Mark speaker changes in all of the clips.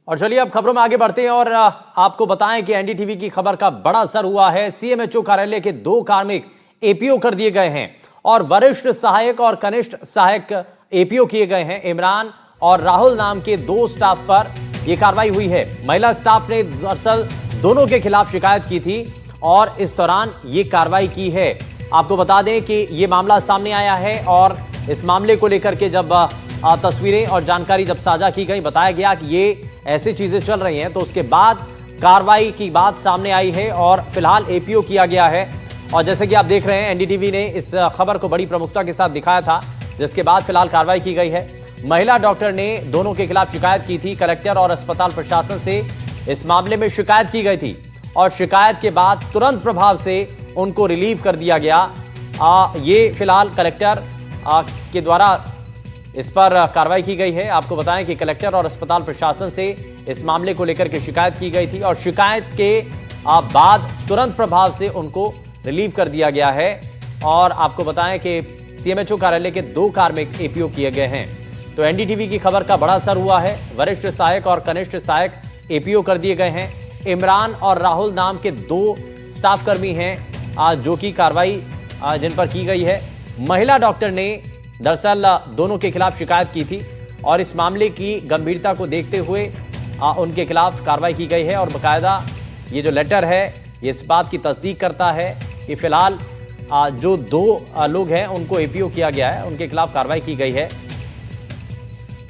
Speaker 1: और चलिए अब खबरों में आगे बढ़ते हैं और आपको बताएं कि एनडीटीवी की खबर का बड़ा असर हुआ है। सीएमएचओ कार्यालय के 2 कार्मिक एपीओ कर दिए गए हैं और वरिष्ठ सहायक और कनिष्ठ सहायक एपीओ किए गए हैं। इमरान और राहुल नाम के 2 स्टाफ पर यह कार्रवाई हुई है। महिला स्टाफ ने दरअसल दोनों के खिलाफ शिकायत की थी और इस दौरान यह कार्रवाई की है। आपको बता दें कि यह मामला सामने आया है और इस मामले को लेकर के जब तस्वीरें और जानकारी जब साझा की गई, बताया गया कि ये ऐसी चीजें चल रही हैं, तो उसके बाद कार्रवाई की बात सामने आई है और फिलहाल एपीओ किया गया है। और जैसे कि आप देख रहे हैं, एनडीटीवी ने इस खबर को बड़ी प्रमुखता के साथ दिखाया था, जिसके बाद फिलहाल कार्रवाई की गई है। महिला डॉक्टर ने दोनों के खिलाफ शिकायत की थी। कलेक्टर और अस्पताल प्रशासन से इस मामले में शिकायत की गई थी और शिकायत के बाद तुरंत प्रभाव से उनको रिलीव कर दिया गया। ये फिलहाल कलेक्टर के द्वारा इस पर कार्रवाई की गई है। आपको बताएं कि कलेक्टर और अस्पताल प्रशासन से इस मामले को लेकर के शिकायत की गई थी और शिकायत के बाद तुरंत प्रभाव से उनको रिलीव कर दिया गया है। और आपको बताएं कि सीएमएचओ कार्यालय के 2 कार्मिक एपीओ किए गए हैं। तो एनडीटीवी की खबर का बड़ा असर हुआ है। वरिष्ठ सहायक और कनिष्ठ सहायक एपीओ कर दिए गए हैं। इमरान और राहुल नाम के 2 स्टाफ कर्मी हैं जो कि कार्रवाई जिन पर की गई है। महिला डॉक्टर ने दरअसल दोनों के खिलाफ शिकायत की थी और इस मामले की गंभीरता को देखते हुए उनके खिलाफ कार्रवाई की गई है। और बाकायदा ये जो लेटर है ये इस बात की तस्दीक करता है कि फिलहाल जो 2 लोग हैं उनको एपीओ किया गया है, उनके खिलाफ कार्रवाई की गई है।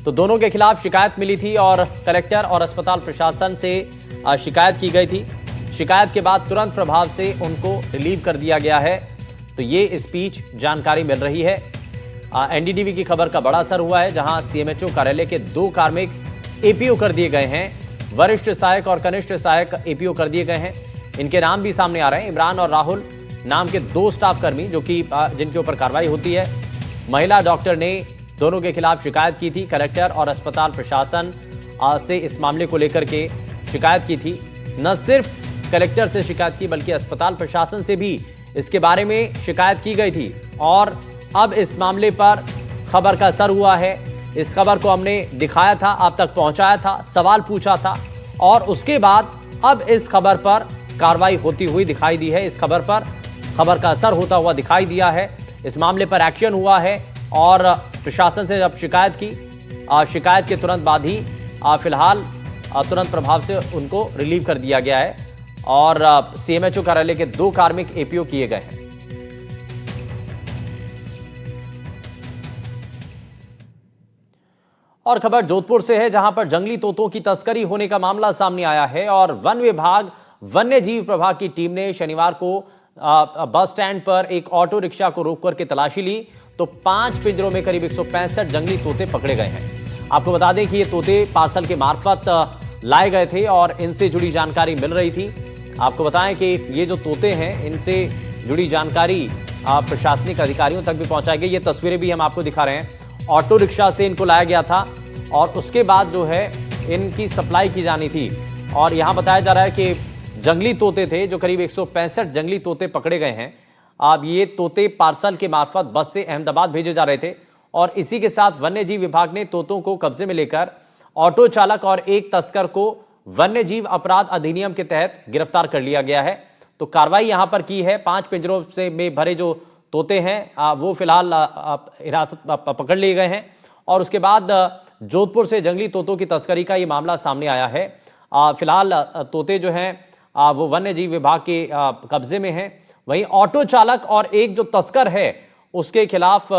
Speaker 1: तो दोनों के खिलाफ शिकायत मिली थी और कलेक्टर और अस्पताल प्रशासन से शिकायत की गई थी। शिकायत के बाद तुरंत प्रभाव से उनको रिलीव कर दिया गया है। तो ये इस बीच जानकारी मिल रही है। एनडीटीवी की खबर का बड़ा असर हुआ है, जहां सीएमएचओ कार्यालय के 2 कार्मिक एपीओ कर दिए गए हैं। वरिष्ठ सहायक और कनिष्ठ सहायक एपीओ कर दिए गए हैं। इनके नाम भी सामने आ रहे हैं। इमरान और राहुल नाम के 2 स्टाफ कर्मी जो कि जिनके ऊपर कार्रवाई होती है। महिला डॉक्टर ने दोनों के खिलाफ शिकायत की थी। कलेक्टर और अस्पताल प्रशासन से इस मामले को लेकर के शिकायत की थी। न सिर्फ कलेक्टर से शिकायत की बल्कि अस्पताल प्रशासन से भी इसके बारे में शिकायत की गई थी। और अब इस मामले पर खबर का असर हुआ है। इस खबर को हमने दिखाया था, आप तक पहुंचाया था, सवाल पूछा था और उसके बाद अब इस खबर पर कार्रवाई होती हुई दिखाई दी है। इस खबर पर खबर का असर होता हुआ दिखाई दिया है। इस मामले पर एक्शन हुआ है और प्रशासन से जब शिकायत की, शिकायत के तुरंत बाद ही फिलहाल तुरंत प्रभाव से उनको रिलीव कर दिया गया है और सीएमएचओ कार्यालय के 2 कार्मिक एपीओ किए गए हैं। और खबर जोधपुर से है, जहां पर जंगली तोतों की तस्करी होने का मामला सामने आया है और वन विभाग वन्य जीव प्रभाग की टीम ने शनिवार को बस स्टैंड पर एक ऑटो रिक्शा को रोक करके तलाशी ली तो 5 पिंजरों में करीब 165 जंगली तोते पकड़े गए हैं। आपको बता दें कि ये तोते पार्सल के मार्फत लाए गए थे और इनसे जुड़ी जानकारी मिल रही थी। आपको बताएं कि ये जो तोते हैं इनसे जुड़ी जानकारी प्रशासनिक अधिकारियों तक भी पहुंचाई गई। ये तस्वीरें भी हम आपको दिखा रहे हैं। ऑटो रिक्शा से इनको लाया गया था और उसके बाद जो है इनकी सप्लाई की जानी थी। और यहां बताया जा रहा है कि जंगली तोते थे, जो करीब 165 जंगली तोते पकड़े गए हैं। अब ये तोते पार्सल के मार्फत बस से अहमदाबाद भेजे जा रहे थे और इसी के साथ वन्य जीव विभाग ने तोतों को कब्जे में लेकर ऑटो चालक और एक तस्कर को वन्य जीव अपराध अधिनियम के तहत गिरफ्तार कर लिया गया है। तो कार्रवाई यहां पर की है। 5 पिंजरों से में भरे जो तोते हैं वो फिलहाल हिरासत पकड़ लिए गए हैं और उसके बाद जोधपुर से जंगली तोतों की तस्करी का ये मामला सामने आया है। फिलहाल तोते जो हैं वो वन्य जीव विभाग के कब्जे में हैं। वहीं ऑटो चालक और एक जो तस्कर है उसके खिलाफ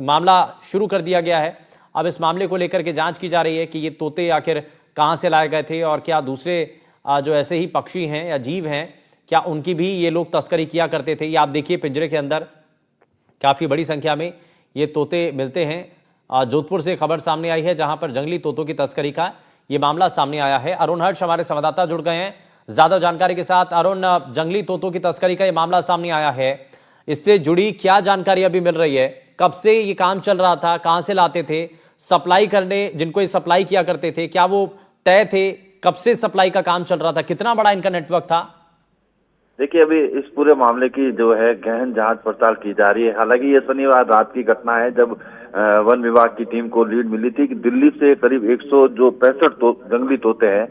Speaker 1: मामला शुरू कर दिया गया है। अब इस मामले को लेकर के जांच की जा रही है कि ये तोते आखिर कहां से लाए गए थे और क्या दूसरे जो ऐसे ही पक्षी हैं या जीव हैं क्या उनकी भी ये लोग तस्करी किया करते थे। ये आप देखिए पिंजरे के अंदर काफ़ी बड़ी संख्या में ये तोते मिलते हैं। जोधपुर से खबर सामने आई है जहां पर जंगली तोतों की तस्करी का ये मामला सामने आया है। अरुण हर्ष हमारे संवाददाता जुड़ गए हैं ज्यादा जानकारी के साथ। अरुण, जंगली तोतों की तस्करी का ये मामला सामने आया है, इससे जुड़ी क्या जानकारी अभी मिल रही है? कब से ये काम चल रहा था, कहां से लाते थे, सप्लाई करने जिनको ये सप्लाई किया करते थे क्या वो तय थे? कब से सप्लाई का काम चल रहा था? कितना बड़ा इनका नेटवर्क था?
Speaker 2: देखिए, अभी इस पूरे मामले की जो है गहन जांच पड़ताल की जा रही है। हालांकि ये शनिवार रात की घटना है, जब वन विभाग की टीम को लीड मिली थी कि दिल्ली से करीब 100 जो 65 जंगली तोते हैं,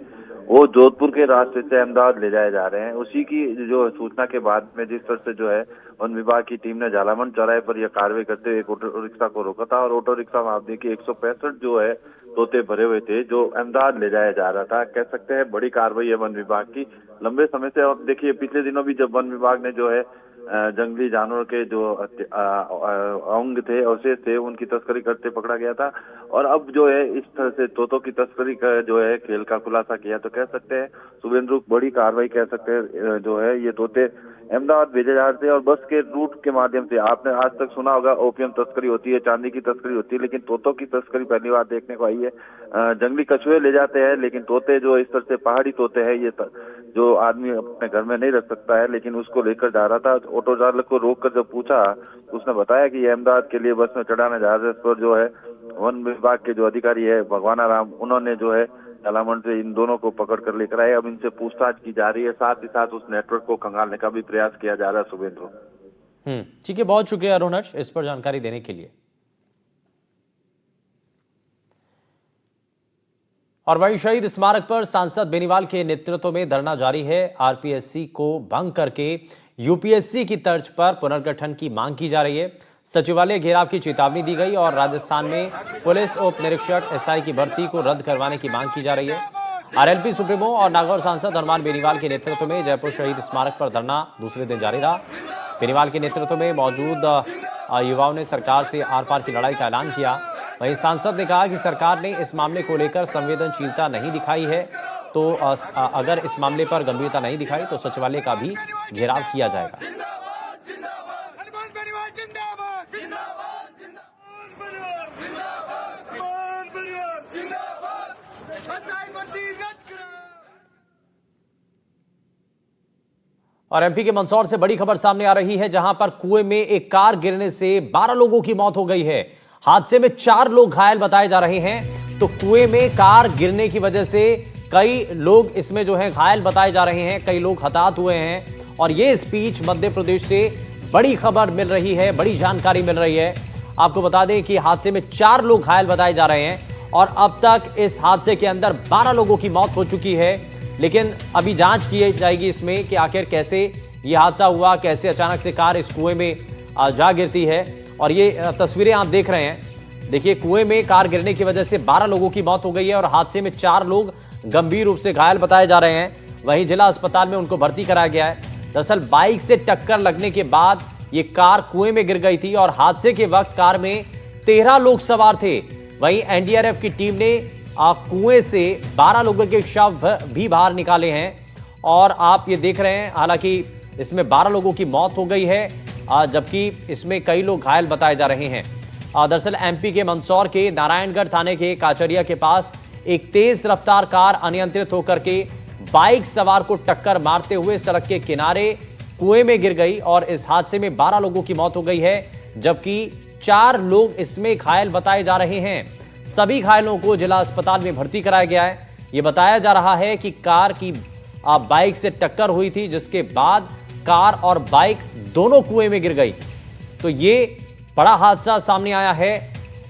Speaker 2: वो जोधपुर के रास्ते से अहमदाबाद ले जाए जा रहे हैं। उसी की जो सूचना के बाद में जिस तरह से जो है वन विभाग की टीम ने झालामन चौराहे पर यह कार्रवाई करते हुए एक ऑटो रिक्शा को रोका था, और ऑटो रिक्शा में आप देखिए 165 जो है तोते भरे हुए थे, जो अहमदाबाद ले जाया जा रहा था। कह सकते हैं बड़ी कार्रवाई है वन विभाग की लंबे समय से। और देखिए, पिछले दिनों भी जब वन विभाग ने जो है जंगली जानवर के जो अंग थे, अवशेष थे, उनकी तस्करी करते पकड़ा गया था, और अब जो है इस तरह से तोतों की तस्करी का जो है खेल का खुलासा किया। तो कह सकते हैं शुभेंदु, बड़ी कार्रवाई कह सकते हैं। जो है ये तोते अहमदाबाद भेजे जा रहे थे, और बस के रूट के माध्यम से आपने आज तक सुना होगा ओपियम तस्करी होती है, चांदी की तस्करी होती है, लेकिन तोतों की तस्करी पहली बार देखने को आई है। जंगली कछुए ले जाते हैं, लेकिन तोते जो इस तरह से पहाड़ी तोते हैं, ये जो आदमी अपने घर में नहीं रख सकता है, लेकिन उसको लेकर जा रहा था। ऑटो चालक को रोककर जब पूछा तो उसने बताया कि ये अहमदाबाद के लिए बस में चढ़ाने जा रहे। इस पर जो है वन विभाग के जो अधिकारी है भगवाना राम, उन्होंने जो है झालामन से इन दोनों को पकड़ कर लेकर आए। अब इनसे पूछताछ की जा रही है, साथ ही साथ उस नेटवर्क को खंगालने का भी प्रयास किया जा रहा है। शुभेंद्र,
Speaker 1: ठीक है, बहुत शुक्रिया अरुणज इस पर जानकारी देने के लिए। और वहीं शहीद स्मारक पर सांसद बेनीवाल के नेतृत्व में धरना जारी है। आरपीएससी को भंग करके यूपीएससी की तर्ज पर पुनर्गठन की मांग की जा रही है। सचिवालय घेराव की चेतावनी दी गई और राजस्थान में पुलिस उप निरीक्षक एसआई की भर्ती को रद्द करवाने की मांग की जा रही है। आरएलपी सुप्रीमो और नागौर सांसद हनुमान बेनीवाल के नेतृत्व में जयपुर शहीद स्मारक पर धरना दूसरे दिन जारी रहा। बेनीवाल के नेतृत्व में मौजूद युवाओं ने सरकार से आर पार की लड़ाई का ऐलान किया। वहीं सांसद ने कहा कि सरकार ने इस मामले को लेकर संवेदनशीलता नहीं दिखाई है, तो अगर इस मामले पर गंभीरता नहीं दिखाई तो सचिवालय का भी घेराव किया जाएगा। और एमपी के मंदसौर से बड़ी खबर सामने आ रही है, जहां पर कुएं में एक कार गिरने से 12 लोगों की मौत हो गई है। हादसे में 4 लोग घायल बताए जा रहे हैं। तो कुएं में कार गिरने की वजह से कई लोग इसमें जो है घायल बताए जा रहे हैं, कई लोग हताहत हुए हैं। और ये इस बीच मध्य प्रदेश से बड़ी खबर मिल रही है, बड़ी जानकारी मिल रही है। आपको बता दें कि हादसे में 4 लोग घायल बताए जा रहे हैं और अब तक इस हादसे के अंदर 12 लोगों की मौत हो चुकी है। लेकिन अभी जांच की जाएगी इसमें कि आखिर कैसे यह हादसा हुआ, कैसे अचानक से कार इस कुएं में जा गिरती है। और ये तस्वीरें आप देख रहे हैं, देखिए कुएं में कार गिरने की वजह से 12 लोगों की मौत हो गई है और हादसे में 4 लोग गंभीर रूप से घायल बताए जा रहे हैं। वहीं जिला अस्पताल में उनको भर्ती कराया गया है। दरअसल बाइक से टक्कर लगने के बाद ये कार कुएं में गिर गई थी और हादसे के वक्त कार में 13 लोग सवार थे। वहीं एनडीआरएफ की टीम ने कुएं से 12 लोगों के शव भी बाहर निकाले हैं और आप ये देख रहे हैं, हालांकि इसमें 12 लोगों की मौत हो गई है, जबकि इसमें कई लोग घायल बताए जा रहे हैं। दरअसल एमपी के मंदसौर के नारायणगढ़ थाने के काचरिया के पास एक तेज रफ्तार कार अनियंत्रित होकर के बाइक सवार को टक्कर मारते हुए सड़क के किनारे कुएं में गिर गई और इस हादसे में 12 लोगों की मौत हो गई है, जबकि 4 लोग इसमें घायल बताए जा रहे हैं। सभी घायलों को जिला अस्पताल में भर्ती कराया गया है। यह बताया जा रहा है कि कार की बाइक से टक्कर हुई थी, जिसके बाद कार और बाइक दोनों कुएं में गिर गई। तो ये बड़ा हादसा सामने आया है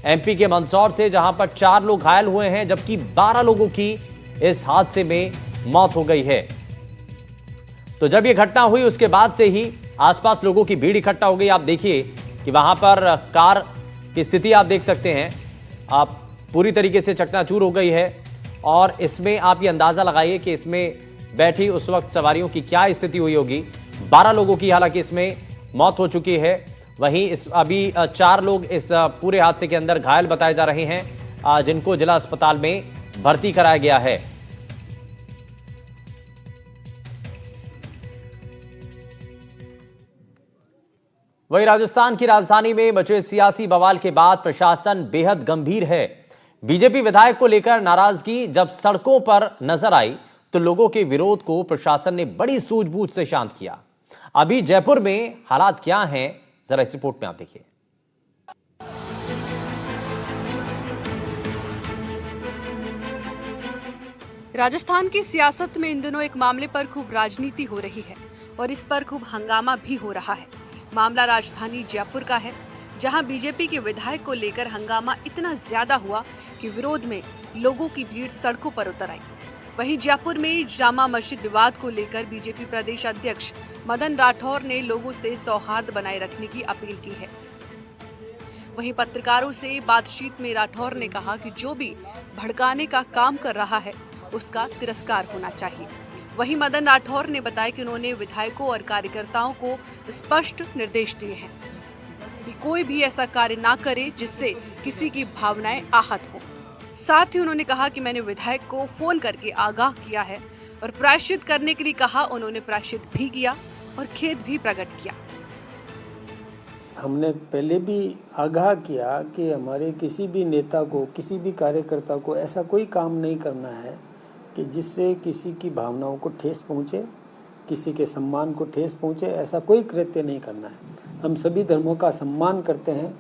Speaker 1: एमपी के मंदसौर से, जहां पर 4 लोग घायल हुए हैं, जबकि 12 लोगों की इस हादसे में मौत हो गई है। तो जब यह घटना हुई उसके बाद से ही आसपास लोगों की भीड़ इकट्ठा हो गई। आप देखिए कि वहां पर कार की स्थिति आप देख सकते हैं, आप पूरी तरीके से चकनाचूर हो गई है। और इसमें आप ये अंदाजा लगाइए कि इसमें बैठी उस वक्त सवारियों की क्या स्थिति हुई होगी। 12 लोगों की हालांकि इसमें मौत हो चुकी है। वहीं अभी 4 लोग इस पूरे हादसे के अंदर घायल बताए जा रहे हैं, जिनको जिला अस्पताल में भर्ती कराया गया है। वहीं राजस्थान की राजधानी में मचे सियासी बवाल के बाद प्रशासन बेहद गंभीर है। बीजेपी विधायक को लेकर नाराजगी जब सड़कों पर नजर आई तो लोगों के विरोध को प्रशासन ने बड़ी सूझबूझ से शांत किया। अभी जयपुर में हालात क्या हैं, जरा इस रिपोर्ट में आप देखिए।
Speaker 3: राजस्थान की सियासत में इन दिनों एक मामले पर खूब राजनीति हो रही है और इस पर खूब हंगामा भी हो रहा है। मामला राजधानी जयपुर का है, जहां बीजेपी के विधायक को लेकर हंगामा इतना ज्यादा हुआ कि विरोध में लोगों की भीड़ सड़कों पर उतर आई। वहीं जयपुर में जामा मस्जिद विवाद को लेकर बीजेपी प्रदेश अध्यक्ष मदन राठौर ने लोगों से सौहार्द बनाए रखने की अपील की है। वहीं पत्रकारों से बातचीत में राठौर ने कहा कि जो भी भड़काने का काम कर रहा है उसका तिरस्कार होना चाहिए। वहीं मदन राठौर ने बताया कि उन्होंने विधायकों और कार्यकर्ताओं को स्पष्ट निर्देश दिए हैं कि कोई भी ऐसा कार्य ना करे जिससे किसी की भावनाएं आहत हो। साथ ही उन्होंने कहा कि मैंने विधायक को फोन करके आगाह किया है और प्रायश्चित करने के लिए कहा। उन्होंने प्रायश्चित भी किया और खेद भी प्रकट किया।
Speaker 4: हमने पहले भी आगाह किया कि हमारे किसी भी नेता को, किसी भी कार्यकर्ता को ऐसा कोई काम नहीं करना है कि जिससे किसी की भावनाओं को ठेस पहुँचे, किसी के सम्मान को ठेस पहुँचे। ऐसा कोई कृत्य नहीं करना है। हम सभी धर्मों का सम्मान करते हैं,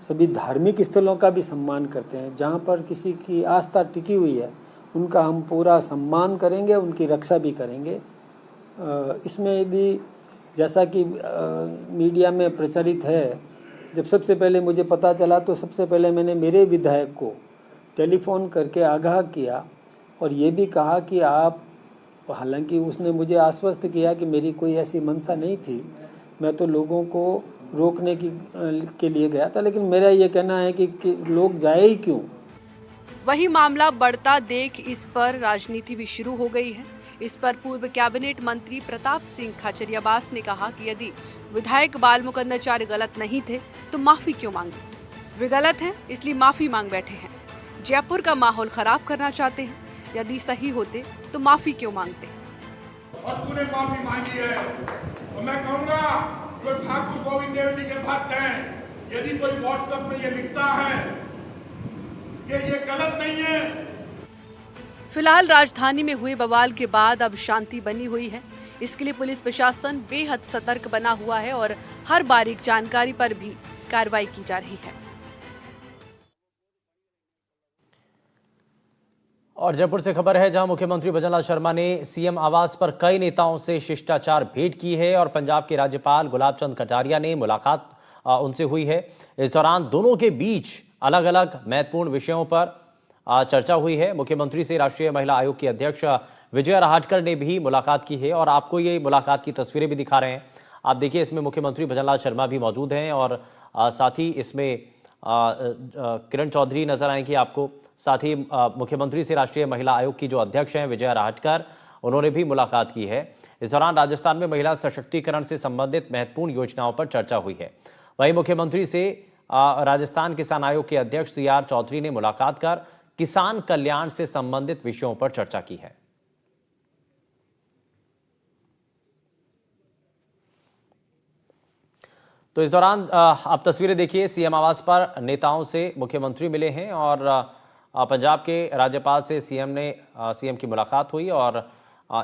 Speaker 4: सभी धार्मिक स्थलों का भी सम्मान करते हैं। जहाँ पर किसी की आस्था टिकी हुई है उनका हम पूरा सम्मान करेंगे, उनकी रक्षा भी करेंगे। इसमें यदि जैसा कि मीडिया में प्रचलित है, जब सबसे पहले मुझे पता चला तो सबसे पहले मैंने मेरे विधायक को टेलीफोन करके आगाह किया और ये भी कहा कि आप, हालांकि उसने मुझे आश्वस्त किया कि मेरी कोई ऐसी मंशा नहीं थी, मैं तो लोगों को रोकने के लिए गया था, लेकिन मेरा ये कहना है कि लोग जाए ही क्यों।
Speaker 3: वही मामला बढ़ता देख इस पर राजनीति भी शुरू हो गई है। इस पर पूर्व कैबिनेट मंत्री प्रताप सिंह खाचरियावास ने कहा कि यदि विधायक बाल मुकुंदाचार्य गलत नहीं थे तो माफी क्यों मांगी? वे गलत हैं इसलिए माफी मांग बैठे हैं। जयपुर का माहौल खराब करना चाहते हैं। यदि सही होते तो माफी क्यों मांगते?
Speaker 5: और तूने माफी मांगी है तो मैं कहूँगा कोई ठाकुर गोविंद देव जी के भक्त हैं, यदि कोई व्हाट्सएप में ये लिखता है कि ये गलत नहीं है।
Speaker 3: फिलहाल राजधानी में हुए बवाल के बाद अब शांति बनी हुई है। इसके लिए पुलिस प्रशासन बेहद सतर्क बना हुआ है और हर बारीक जानकारी पर भी कार्रवाई की जा रही है।
Speaker 1: और जयपुर से खबर है, जहां मुख्यमंत्री भजनलाल शर्मा ने सीएम आवास पर कई नेताओं से शिष्टाचार भेंट की है और पंजाब के राज्यपाल गुलाब चंद कटारिया ने मुलाकात उनसे हुई है। इस दौरान दोनों के बीच अलग अलग महत्वपूर्ण विषयों पर चर्चा हुई है। मुख्यमंत्री से राष्ट्रीय महिला आयोग की अध्यक्ष विजया राहटकर ने भी मुलाकात की है और आपको ये मुलाकात की तस्वीरें भी दिखा रहे हैं। आप देखिए, इसमें मुख्यमंत्री भजनलाल शर्मा भी मौजूद हैं और साथ ही इसमें किरण चौधरी नजर आएंगी आपको। साथ ही मुख्यमंत्री से राष्ट्रीय महिला आयोग की जो अध्यक्ष हैं विजया राहटकर, उन्होंने भी मुलाकात की है। इस दौरान राजस्थान में महिला सशक्तिकरण से संबंधित महत्वपूर्ण योजनाओं पर चर्चा हुई है। वहीं मुख्यमंत्री से राजस्थान किसान आयोग के अध्यक्ष CR चौधरी ने मुलाकात कर किसान कल्याण से संबंधित विषयों पर चर्चा की है। तो इस दौरान आप तस्वीरें देखिए, सीएम आवास पर नेताओं से मुख्यमंत्री मिले हैं और पंजाब के राज्यपाल से सीएम की मुलाकात हुई और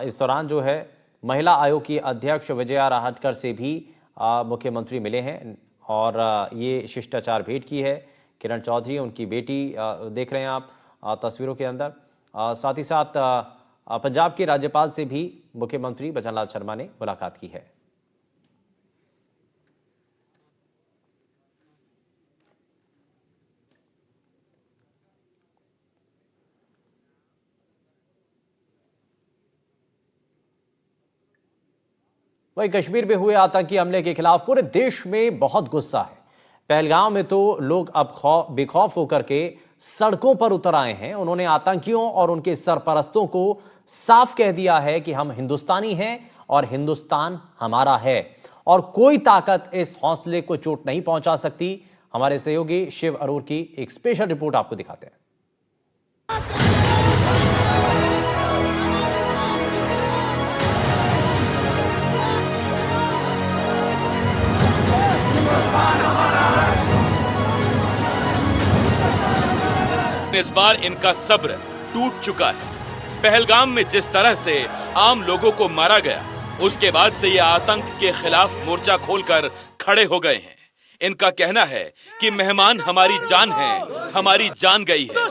Speaker 1: इस दौरान जो है महिला आयोग की अध्यक्ष विजया राहटकर से भी मुख्यमंत्री मिले हैं और ये शिष्टाचार भेंट की है। किरण चौधरी, उनकी बेटी देख रहे हैं आप तस्वीरों के अंदर। साथ ही साथ पंजाब के राज्यपाल से भी मुख्यमंत्री भजनलाल शर्मा ने मुलाकात की है। वहीं कश्मीर में हुए आतंकी हमले के खिलाफ पूरे देश में बहुत गुस्सा है। पहलगाम में तो लोग अब बेखौफ होकर के सड़कों पर उतर आए हैं। उन्होंने आतंकियों और उनके सरपरस्तों को साफ कह दिया है कि हम हिंदुस्तानी हैं और हिंदुस्तान हमारा है और कोई ताकत इस हौसले को चोट नहीं पहुंचा सकती। हमारे सहयोगी शिव अरोर की एक स्पेशल रिपोर्ट आपको दिखाते हैं।
Speaker 6: इस बार इनका सब्र टूट चुका है। पहलगाम में जिस तरह से आम लोगों को मारा गया, उसके बाद से ये आतंक के खिलाफ मोर्चा खोलकर खड़े हो गए हैं। इनका कहना है कि मेहमान हमारी जान है, हमारी जान गई है।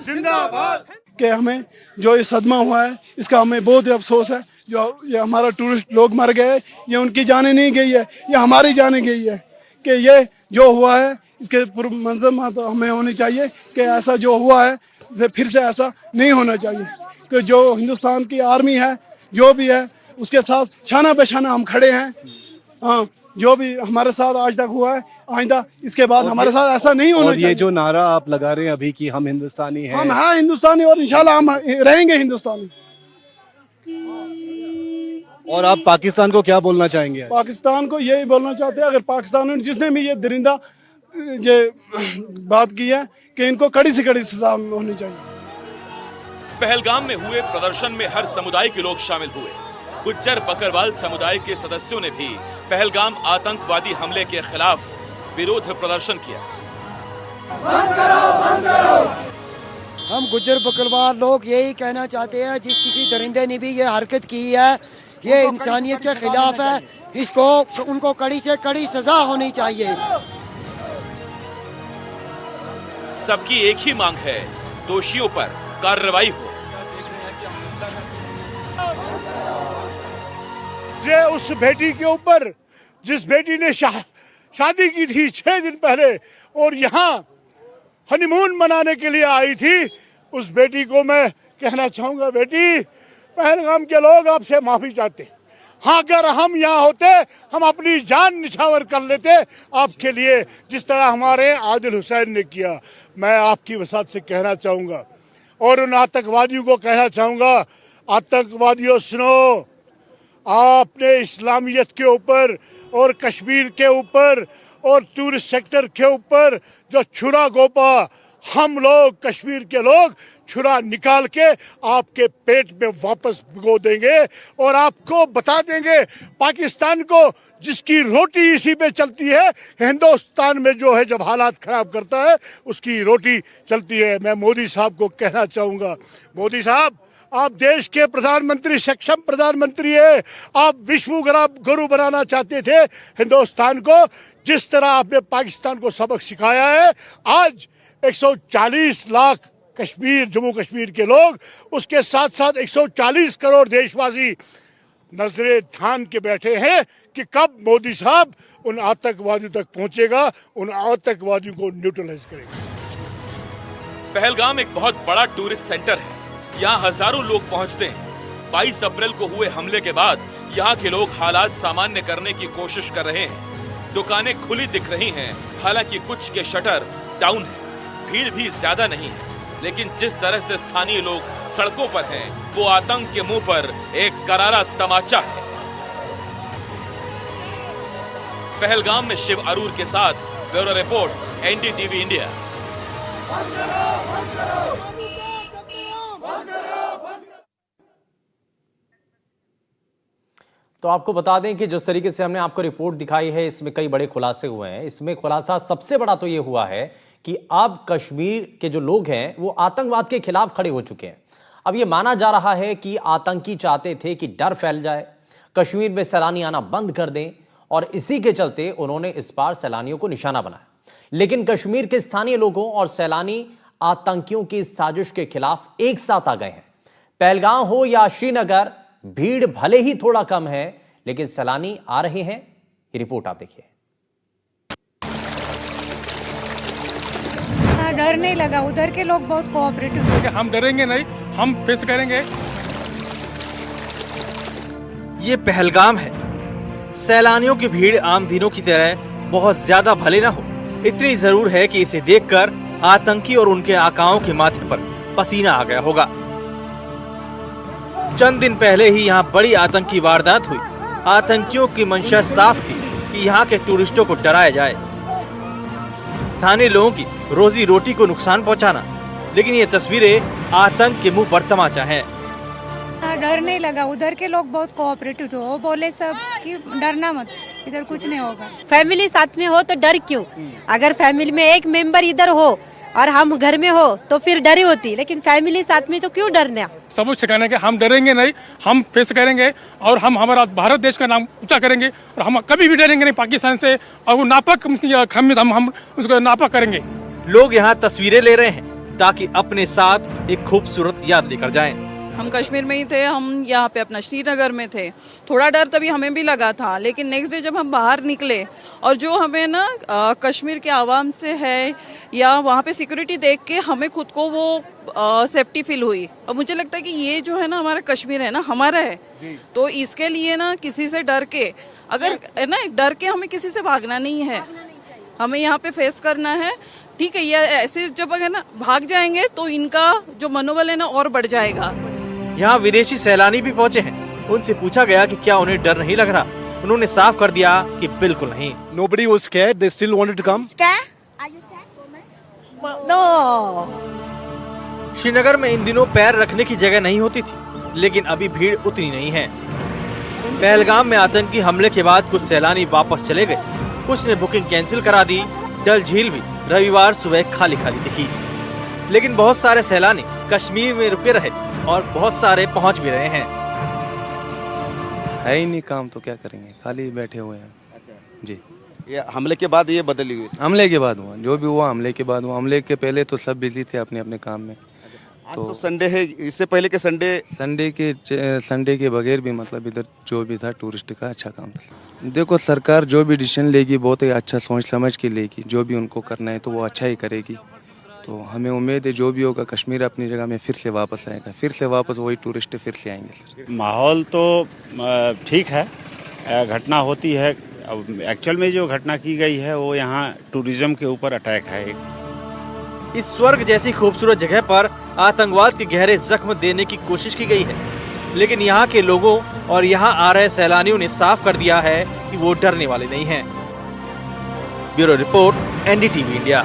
Speaker 7: जिंदाबाद। कि हमें जो ये सदमा हुआ है इसका हमें बहुत ही अफसोस है। जो ये हमारा टूरिस्ट लोग मर गए, ये उनकी जाने नहीं गई है, ये हमारी जाने गई है। कि ये जो हुआ है इसके पूर्व मंजूर तो हमें होनी चाहिए कि ऐसा जो हुआ है फिर से ऐसा नहीं होना चाहिए। कि जो हिंदुस्तान की आर्मी है जो भी है उसके साथ छाना बेछाना हम खड़े हैं। हाँ, जो भी हमारे साथ आज तक हुआ है आइंदा इसके बाद हमारे साथ ऐसा नहीं होना चाहिए।
Speaker 8: ये जो नारा आप लगा रहे हैं अभी कि हम हिंदुस्तानी हैं,
Speaker 7: हम हैं हिंदुस्तानी और इंशाल्लाह हम रहेंगे हिंदुस्तानी।
Speaker 8: और आप पाकिस्तान को क्या बोलना चाहेंगे?
Speaker 7: पाकिस्तान को यही बोलना चाहते हैं, अगर पाकिस्तान में जिसने भी ये दरिंदा ये बात की है कि इनको कड़ी से कड़ी सजा होनी चाहिए।
Speaker 6: पहलगाम में हुए प्रदर्शन में हर समुदाय के लोग शामिल हुए। गुज्जर बकरवाल समुदाय के सदस्यों ने भी पहलगाम आतंकवादी हमले के खिलाफ विरोध प्रदर्शन किया।
Speaker 9: हम गुज्जर बकरवाल लोग यही कहना चाहते हैं, जिस किसी दरिंदे ने भी ये हरकत की है ये इंसानियत के खिलाफ है, इसको उनको कड़ी से कड़ी सजा होनी चाहिए।
Speaker 6: सबकी एक ही मांग है, दोषियों पर कार्रवाई हो।
Speaker 5: ये उस बेटी के ऊपर जिस बेटी ने शादी की थी 6 दिन पहले और यहाँ हनीमून मनाने के लिए आई थी, उस बेटी को मैं कहना चाहूंगा, बेटी पहलगाम के लोग आपसे माफी चाहते। हाँ, अगर हम यहाँ होते हम अपनी जान निछावर कर लेते आपके लिए, जिस तरह हमारे आदिल हुसैन ने किया। मैं आपकी वसात से कहना चाहूंगा और उन आतंकवादियों को कहना चाहूंगा, आतंकवादियों सुनो, आपने इस्लामियत के ऊपर और कश्मीर के ऊपर और टूरिस्ट सेक्टर के ऊपर जो छुरा गोपा, हम लोग कश्मीर के लोग छुरा निकाल के आपके पेट में वापस भिगो देंगे और आपको बता देंगे पाकिस्तान को, जिसकी रोटी इसी पे चलती है, हिंदुस्तान में जो है जब हालात खराब करता है उसकी रोटी चलती है। मैं मोदी साहब को कहना चाहूंगा, मोदी साहब आप देश के प्रधानमंत्री, सक्षम प्रधानमंत्री है, आप विश्व गुरु बनाना चाहते थे हिंदुस्तान को। जिस तरह आपने पाकिस्तान को सबक सिखाया है, आज 140 लाख कश्मीर, जम्मू कश्मीर के लोग, उसके साथ साथ 140 करोड़ देशवासी नजरे थान के बैठे हैं कि कब मोदी साहब उन आतंकवादियों तक पहुंचेगा, उन आतंकवादियों को न्यूट्रलाइज करेगा।
Speaker 6: पहलगाम एक बहुत बड़ा टूरिस्ट सेंटर है, यहाँ हजारों लोग पहुँचते हैं। 22 अप्रैल को हुए हमले के बाद यहाँ के लोग हालात सामान्य करने की कोशिश कर रहे हैं। दुकानें खुली दिख रही हैं, हालांकि कुछ के शटर डाउन है। भीड़ भी ज्यादा नहीं है, लेकिन जिस तरह से स्थानीय लोग सड़कों पर हैं, वो आतंक के मुंह पर एक करारा तमाचा है। पहलगाम में शिव अरूर के साथ ब्यूरो रिपोर्ट, एनडीटीवी इंडिया।
Speaker 1: तो आपको बता दें कि जिस तरीके से हमने आपको रिपोर्ट दिखाई है, इसमें कई बड़े खुलासे हुए हैं। इसमें खुलासा सबसे बड़ा तो ये हुआ है कि अब कश्मीर के जो लोग हैं वो आतंकवाद के खिलाफ खड़े हो चुके हैं। अब ये माना जा रहा है कि आतंकी चाहते थे कि डर फैल जाए, कश्मीर में सैलानी आना बंद कर दें, और इसी के चलते उन्होंने इस बार सैलानियों को निशाना बनाया। लेकिन कश्मीर के स्थानीय लोगों और सैलानी आतंकियों की इस साजिश के खिलाफ एक साथ आ गए हैं। पहलगाम हो या श्रीनगर, भीड़ भले ही थोड़ा कम है, लेकिन सैलानी आ रहे हैं। ये रिपोर्ट आप देखिए।
Speaker 10: डर नहीं लगा, उधर के लोग बहुत कोऑपरेटिव हैं।
Speaker 11: हम डरेंगे नहीं, हम फेस करेंगे।
Speaker 12: ये पहलगाम है। सैलानियों की भीड़ आम दिनों की तरह बहुत ज्यादा भले ना हो, इतनी जरूर है कि इसे देखकर आतंकी और उनके आकाओं के माथे पर पसीना आ गया होगा। चंद दिन पहले ही यहाँ बड़ी आतंकी वारदात हुई। आतंकियों की मंशा साफ थी कि यहाँ के टूरिस्टों को डराया जाए, स्थानीय लोगों की रोजी रोटी को नुकसान पहुँचाना। लेकिन ये तस्वीरें आतंक के मुंह पर तमाचा है।
Speaker 10: डर नहीं लगा, उधर के लोग बहुत कोऑपरेटिव थे। वो बोले सब कि डरना मत, इधर कुछ नहीं होगा।
Speaker 13: फैमिली साथ में हो तो डर क्यों? अगर फैमिली में एक मेंबर इधर हो और हम घर में हो तो फिर डरी होती, लेकिन फैमिली साथ में तो क्यों डरना?
Speaker 11: सब सिखाने के हम डरेंगे नहीं, हम फेस करेंगे और हम हमारा भारत देश का नाम ऊंचा करेंगे और हम कभी भी डरेंगे नहीं पाकिस्तान से। और वो नापक हम उसको नापक करेंगे।
Speaker 12: लोग यहाँ तस्वीरें ले रहे हैं ताकि अपने साथ एक खूबसूरत याद लेकर जाएं।
Speaker 14: हम कश्मीर में ही थे, हम यहाँ पे अपना श्रीनगर में थे। थोड़ा डर तभी हमें भी लगा था, लेकिन नेक्स्ट डे जब हम बाहर निकले और जो हमें ना कश्मीर के आवाम से है या वहाँ पे सिक्योरिटी देख के हमें खुद को वो सेफ्टी फील हुई। और मुझे लगता है कि ये जो है ना हमारा कश्मीर है ना, हमारा है, तो इसके लिए ना किसी से डर के, अगर है ना डर के हमें किसी से भागना नहीं है, हमें यहाँ पे फेस करना है। ठीक है, ये ऐसे जब अगर ना भाग जाएंगे तो इनका जो मनोबल है ना और बढ़ जाएगा।
Speaker 12: यहाँ विदेशी सैलानी भी पहुँचे हैं। उनसे पूछा गया कि क्या उन्हें डर नहीं लग रहा। उन्होंने साफ कर दिया कि बिल्कुल नहीं।
Speaker 8: Nobody was scared. They still wanted to come.
Speaker 13: Scared? Are you scared? No.
Speaker 12: Srinagar में इन दिनों पैर रखने की जगह नहीं होती थी, लेकिन अभी भीड़ उतनी नहीं है। पहलगाम में आतंकी हमले के बाद कुछ सैलानी वापस चले गए, कुछ ने बुकिंग कैंसिल करा दी। डल झील भी रविवार सुबह खाली खाली दिखी, लेकिन बहुत सारे सैलानी कश्मीर में रुके रहे और बहुत सारे पहुंच भी रहे हैं।
Speaker 15: है ही नहीं काम तो क्या करेंगे, खाली बैठे हुए हैं। जी,
Speaker 8: ये हमले के बाद ये बदली हुई?
Speaker 15: हमले के बाद हुआ, जो भी हुआ हमले के बाद हुआ। हमले के पहले तो सब बिजी थे अपने अपने काम में।
Speaker 8: आज तो संडे है, इससे पहले के
Speaker 15: संडे के बगैर भी मतलब इधर जो भी था टूरिस्ट का अच्छा काम था। देखो सरकार जो भी डिसीजन लेगी बहुत ही अच्छा सोच समझ के लेगी, जो भी उनको करना है तो वो अच्छा ही करेगी। तो हमें उम्मीद है जो भी होगा कश्मीर अपनी जगह में फिर से वापस आएगा, फिर से वापस वही टूरिस्ट फिर से आएंगे। सर
Speaker 16: माहौल तो ठीक है, घटना होती है। एक्चुअल में जो घटना की गई है वो यहाँ टूरिज्म के ऊपर अटैक है।
Speaker 12: इस स्वर्ग जैसी खूबसूरत जगह पर आतंकवाद के गहरे जख्म देने की कोशिश की गई है, लेकिन यहाँ के लोगों और यहाँ आ रहे सैलानियों ने साफ कर दिया है कि वो डरने वाले नहीं हैं। Bureau report, NDTV India.